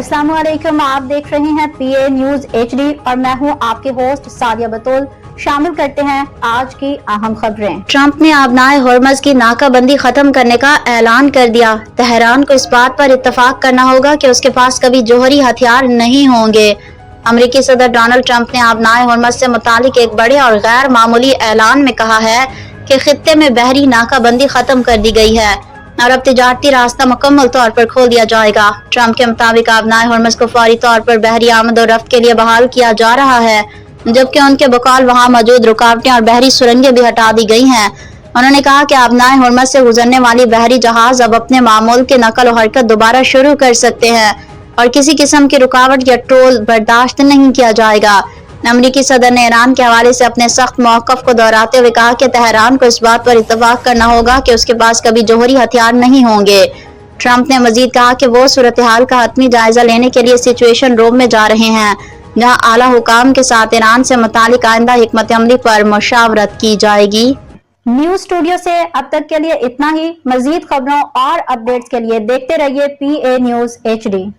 अस्सलाम वालेकुम, आप देख रहे हैं PA न्यूज HD और मैं हूं आपके होस्ट सादिया बतूल। शामिल करते हैं आज की अहम खबरें। ट्रंप ने आबनाए हॉर्मज की नाकाबंदी खत्म करने का ऐलान कर दिया। तेहरान को इस बात पर इत्तफाक करना होगा कि उसके पास कभी जौहरी हथियार नहीं होंगे। अमेरिकी सदर डोनाल्ड ट्रंप ने आबनाए हॉर्मज से मुतालिक एक बड़े और गैर मामूली ऐलान में कहा है कि खित्ते में बहरी नाकाबंदी खत्म कर दी गई है और अब तिजारती रास्ता मुकम्मल तौर पर खोल दिया जाएगा। ट्रंप के मुताबिक आबनाए हॉर्मज को फौरी तौर पर बहरी आमद और रफ्त के लिए बहाल किया जा रहा है, जबकि उनके बकौल वहां मौजूद रुकावटें और बहरी सुरंगें भी हटा दी गई हैं। उन्होंने कहा कि आबनाए हॉर्मज से गुजरने वाली बहरी जहाज अब अपने मामूल की नकल और हरकत दोबारा शुरू कर सकते हैं और किसी किस्म की रुकावट या ट्रोल बर्दाश्त नहीं किया जाएगा। अमेरिकी सदर ने ईरान के हवाले से अपने सख्त मौक़िफ़ को दोहराते हुए कहा कि तेहरान को इस बात पर इत्तफाक करना होगा कि उसके पास कभी जौहरी हथियार नहीं होंगे। ट्रंप ने मजीद कहा कि वो सूरत हाल का हतमी जायजा लेने के लिए सिचुएशन रूम में जा रहे हैं, जहां आला हुकाम के साथ ईरान से मुतालिक आइंदा हिकमत अमली पर मुशावरत की जाएगी। न्यूज स्टूडियो से अब तक के लिए इतना ही। मजीद खबरों और अपडेट्स के लिए देखते रहिए PA न्यूज HD।